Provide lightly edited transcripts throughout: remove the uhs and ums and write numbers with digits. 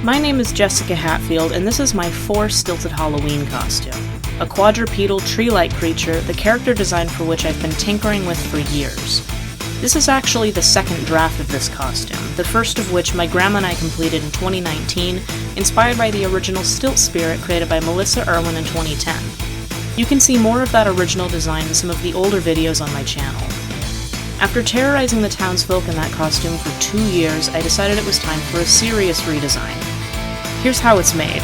My name is Jessica Hatfield, and this is my 4 stilted Halloween costume. A quadrupedal tree-like creature, the character design for which I've been tinkering with for years. This is actually the second draft of this costume, the first of which my grandma and I completed in 2019, inspired by the original Stilt spirit created by Melissa Irwin in 2010. You can see more of that original design in some of the older videos on my channel. After terrorizing the townsfolk in that costume for 2 years, I decided it was time for a serious redesign. Here's how it's made.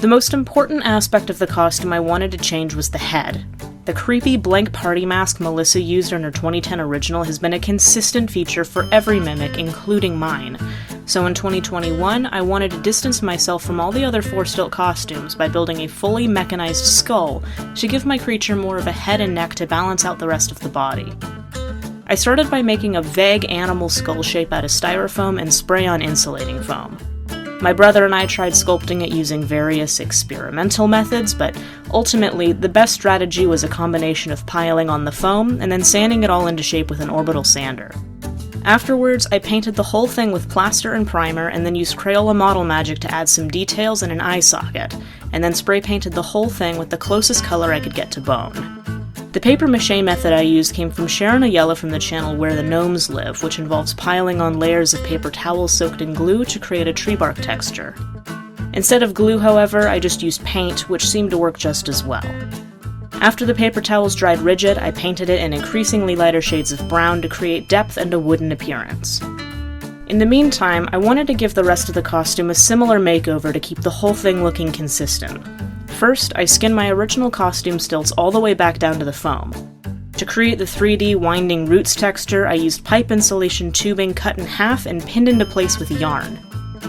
The most important aspect of the costume I wanted to change was the head. The creepy blank party mask Melissa used in her 2010 original has been a consistent feature for every mimic, including mine. So in 2021, I wanted to distance myself from all the other 4 stilt costumes by building a fully mechanized skull to give my creature more of a head and neck to balance out the rest of the body. I started by making a vague animal skull shape out of styrofoam and spray-on insulating foam. My brother and I tried sculpting it using various experimental methods, but ultimately, the best strategy was a combination of piling on the foam and then sanding it all into shape with an orbital sander. Afterwards, I painted the whole thing with plaster and primer and then used Crayola model magic to add some details and an eye socket, and then spray painted the whole thing with the closest color I could get to bone. The papier-mâché method I used came from Sharon Ayella from the channel Where the Gnomes Live, which involves piling on layers of paper towels soaked in glue to create a tree bark texture. Instead of glue, however, I just used paint, which seemed to work just as well. After the paper towels dried rigid, I painted it in increasingly lighter shades of brown to create depth and a wooden appearance. In the meantime, I wanted to give the rest of the costume a similar makeover to keep the whole thing looking consistent. First, I skinned my original costume stilts all the way back down to the foam. To create the 3D winding roots texture, I used pipe insulation tubing cut in half and pinned into place with yarn.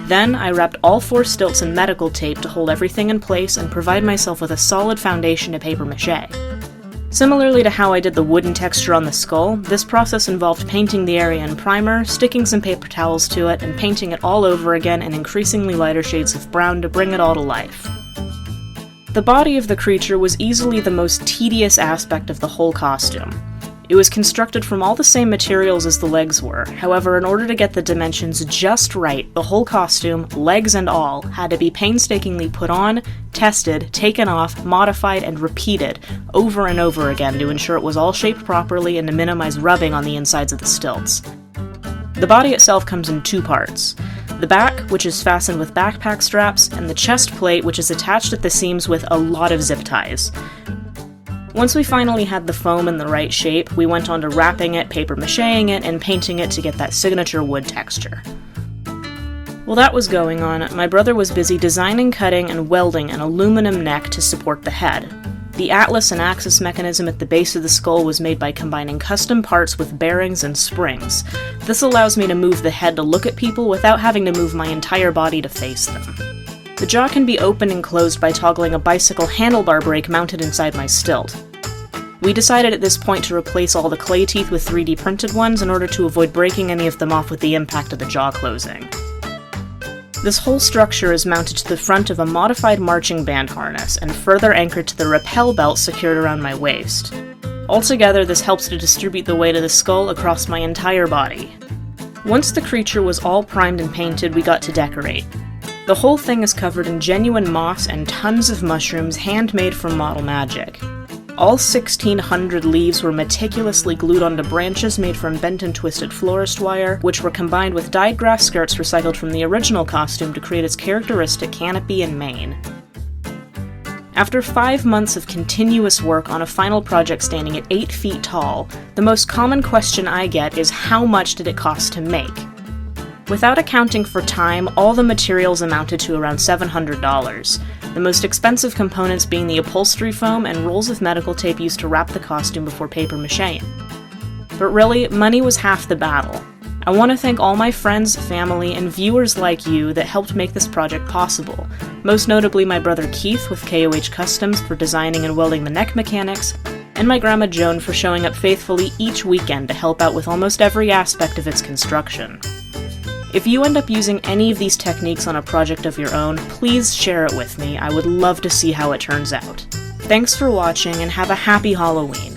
Then, I wrapped all 4 stilts in medical tape to hold everything in place and provide myself with a solid foundation to papier-mâché. Similarly to how I did the wooden texture on the skull, this process involved painting the area in primer, sticking some paper towels to it, and painting it all over again in increasingly lighter shades of brown to bring it all to life. The body of the creature was easily the most tedious aspect of the whole costume. It was constructed from all the same materials as the legs were, however, in order to get the dimensions just right, the whole costume, legs and all, had to be painstakingly put on, tested, taken off, modified, and repeated over and over again to ensure it was all shaped properly and to minimize rubbing on the insides of the stilts. The body itself comes in 2 parts. The back, which is fastened with backpack straps, and the chest plate, which is attached at the seams with a lot of zip ties. Once we finally had the foam in the right shape, we went on to wrapping it, papier-mâchéing it, and painting it to get that signature wood texture. While that was going on, my brother was busy designing, cutting, and welding an aluminum neck to support the head. The atlas and axis mechanism at the base of the skull was made by combining custom parts with bearings and springs. This allows me to move the head to look at people without having to move my entire body to face them. The jaw can be opened and closed by toggling a bicycle handlebar brake mounted inside my stilt. We decided at this point to replace all the clay teeth with 3D printed ones in order to avoid breaking any of them off with the impact of the jaw closing. This whole structure is mounted to the front of a modified marching band harness and further anchored to the rappel belt secured around my waist. Altogether, this helps to distribute the weight of the skull across my entire body. Once the creature was all primed and painted, we got to decorate. The whole thing is covered in genuine moss and tons of mushrooms handmade from model magic. All 1,600 leaves were meticulously glued onto branches made from bent and twisted florist wire, which were combined with dyed grass skirts recycled from the original costume to create its characteristic canopy and mane. After 5 months of continuous work on a final project standing at 8 feet tall, the most common question I get is how much did it cost to make? Without accounting for time, all the materials amounted to around $700, the most expensive components being the upholstery foam and rolls of medical tape used to wrap the costume before papier-mâchéing. But really, money was half the battle. I want to thank all my friends, family, and viewers like you that helped make this project possible, most notably my brother Keith with KOH Customs for designing and welding the neck mechanics, and my grandma Joan for showing up faithfully each weekend to help out with almost every aspect of its construction. If you end up using any of these techniques on a project of your own, please share it with me. I would love to see how it turns out. Thanks for watching and have a happy Halloween.